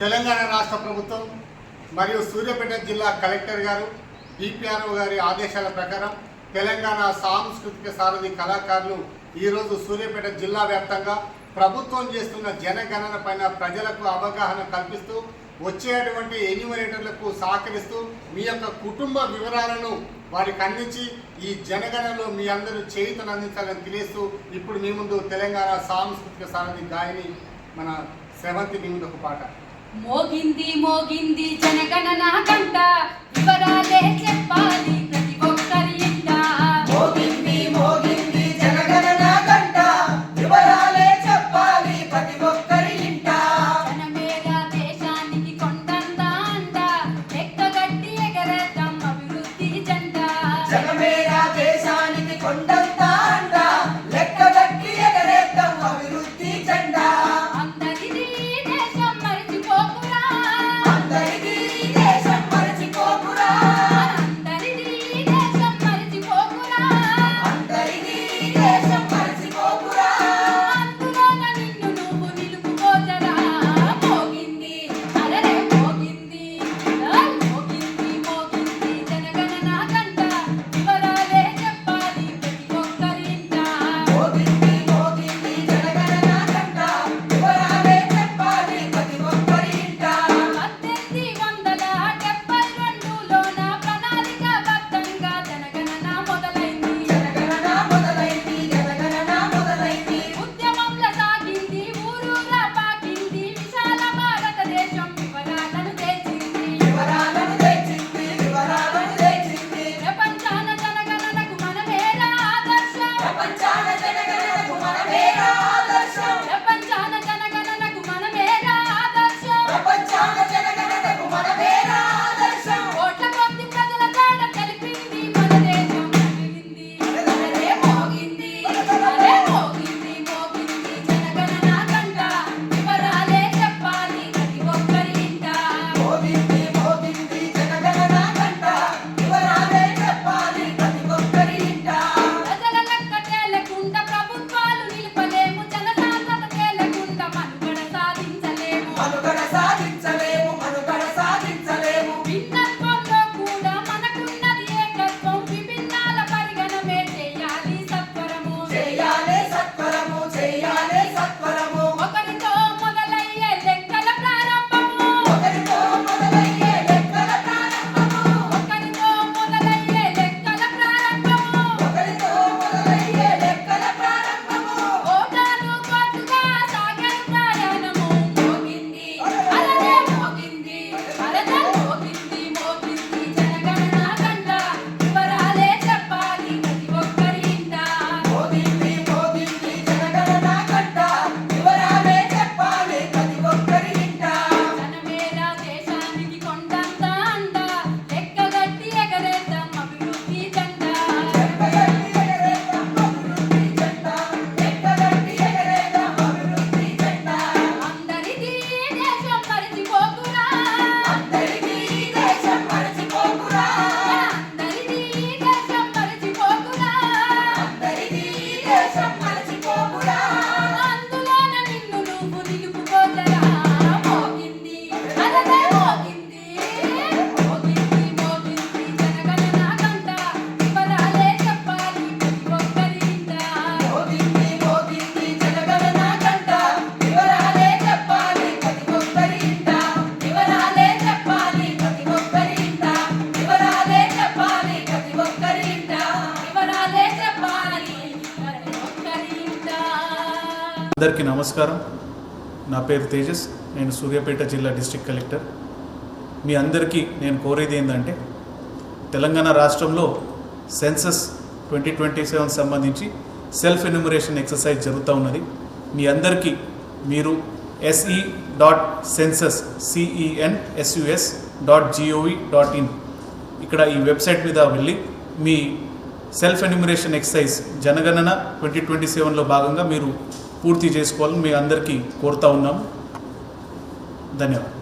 తెలంగాణ రాష్ట్ర ప్రభుత్వం మరియు సూర్యాపేట జిల్లా కలెక్టర్ గారు డిపిఆర్ఓ గారి ఆదేశాల ప్రకారం తెలంగాణ సాంస్కృతిక సారథి కళాకారులు ఈరోజు సూర్యాపేట జిల్లా వ్యాప్తంగా ప్రభుత్వం చేస్తున్న జనగణన పైన ప్రజలకు అవగాహన కల్పిస్తూ వచ్చేటువంటి ఎన్యూమరేటర్లకు సహకరిస్తూ మీ యొక్క కుటుంబ వివరాలను వారికి అందించి ఈ జనగణనలో మీ అందరూ చేయుతను అందించాలని తెలియస్తూ ఇప్పుడు మీ ముందు తెలంగాణ సాంస్కృతిక సారథి గాయని మన శ్రవంతి మీ ముందు ఒక పాట. మోగింది మోగింది జనగణన గంట వివరాలే చెప్పాలి ప్రతి ఒక్కరి ఇంట. మోగింది మోగింది జనగణన గంట వివరాలే చెప్పాలి ప్రతి ఒక్కరి ఇంట. జనమేరా దేశానికి కొండంత అండ లెక్కగట్టి ఎగరేద్దాం అభివృద్ధి జెండా. జనమేరా దేశానికి కొండంత అండ లెక్కగట్టి ఎగరేద్దాం అభివృద్ధి జెండా. అందరిది దేశం మరిచిపోకురా, అందరిది దేశం మరిచిపోకురా, అందరిది దేశం మరిచిపోకురా, అందరిది దేశం మరిచిపోకురా. అందులోన నిన్ను నువ్వు నిలుపుకోజరా. మోగింది అలరే మోగింది మోగింది మోగింది జనగణన గంట వివరాలే చెప్పాలి ప్రతి ఒక్కరి ఇంట. మోగింది మోగింది జనగణన గంట వివరాలే చెప్పాలి ప్రతి ఒక్కరి ఇంట. 1872లోన ప్రణాళికాబద్ధంగా జనగణన మొదలైంది. జనగణన మొదలైంది, జనగణన మొదలైంది. ఉద్యమంలో సాగింది, ఊరూరా పాకింది, విశాల భారతదేశం వివరాలను తెచ్చింది. వివరాలను తెచ్చింది, వివరాలను తెచ్చింది. ప్రపంచాన జనగణనకు మనమేరా ఆదర్శం. ప్రపంచాన జనగణనకు మనమేరా ఆదర్శం. ప్రపంచాన జనగణనకు మనమేరా ఆదర్శం. ప్రపంచాన జనగణనకు మనమేరా ఆదర్శం. కోట్ల కొద్ది ప్రజల జాడ తెలిపింది మన దేశం కదిలింది. అరే మోగింది అరే మోగింది మోగింది జనగణన గంట వివరాలే చెప్పాలి ప్రతి ఒక్కరి ఇంట. మోగింది మోగింది జనగణన గంట వివరాలే చెప్పాలి ప్రతి ఒక్కరి ఇంట. ప్రజల లెక్క తేలకుండా ప్రభుత్వాలు నిలపలేము, జనసాంద్రత తేలకుండా మనుగడ సాధించలేము. మనుగడ సాధించలేము, మనుగడ సాధించలేము. భిన్నత్వంలో కూడా మనకున్నది ఏకత్వం, విభిన్నాల పరిగణమే చేయాలి సత్వరము. చేయాలే సత్వరము, చేయాలే సత్వరము. ఒకరితో మొదలయ్యే లెక్కల ప్రారంభము, ఒకరితో మొదలయ్యే లెక్కల ప్రారంభము, ఒకరితో మొదలయ్యే లెక్కల ప్రారంభము. ఒకరితో మొదలయ్యే లెక్కల ప్రారంభము. ఓటాను పాటుగా సాగే ప్రయాణము. మోగింది అలరే మోగింది అలరే మోగింది మోగింది జనగణన గంట వివరాలే చెప్పాలి ప్రతి ఒక్కరి ఇంట. మోగింది మోగింది జనగణన గంట వివరాలే చెప్పాలి ప్రతి ఒక్కరి ఇంట. జనమేరా దేశానికి కొండంత అండ లెక్కగట్టి ఎగరేద్దాం అభివృద్ధి జెండా. లెక్కగట్టి ఎగరేద్దాం అభివృద్ధి జెండా, లెక్కగట్టి ఎగరేద్దాం అభివృద్ధి జెండా. అందరిది దేశం మరిచిపోకురా, అందరికీ దేశం మరచిపోకురా, అందరిది దేశం మరిచిపోకురా, అందరికీ దేశం మరచిపోకురా. అందులోన నిన్ను నువ్వు నిలుపుకోజరా. మోగింది అలరే మోగింది మోగింది మోగింది జనగణన గంట వివరాలే చెప్పాలి ప్రతి ఒక్కరి ఇంట. మోగింది మోగింది జనగణన గంట వివరాలే చెప్పాలి ప్రతి ఒక్కరి ఇంట. వివరాలే చెప్పాలి ప్రతి ఒక్కరి ఇంట. వివరాలే చెప్పాలి ప్రతి ఒక్కరి ఇంట. వివరాలే చెప్పాలి ప్రతి ఒక్కరి ఇంట. అందరికీ నమస్కారం. నా పేరు తేజస్. నేను సూర్యాపేట జిల్లా డిస్ట్రిక్ట్ కలెక్టర్. మీ అందరికీ నేను కోరేది ఏంటంటే తెలంగాణ రాష్ట్రంలో సెన్సస్ 2027 సంబంధించి సెల్ఫ్ ఎన్యూమరేషన్ ఎక్సర్సైజ్ జరుగుతూ ఉన్నది. మీ అందరికీ మీరు se.census.gov.in ఇక్కడ ఈ వెబ్సైట్ మీద వెళ్ళి మీ సెల్ఫ్ ఎన్యూమరేషన్ ఎక్సర్సైజ్ జనగణన 2027లో భాగంగా మీరు పూర్తి చేసుకోవాలని మీ అందరికీ కోరుతా ఉన్నాము. ధన్యవాదాలు.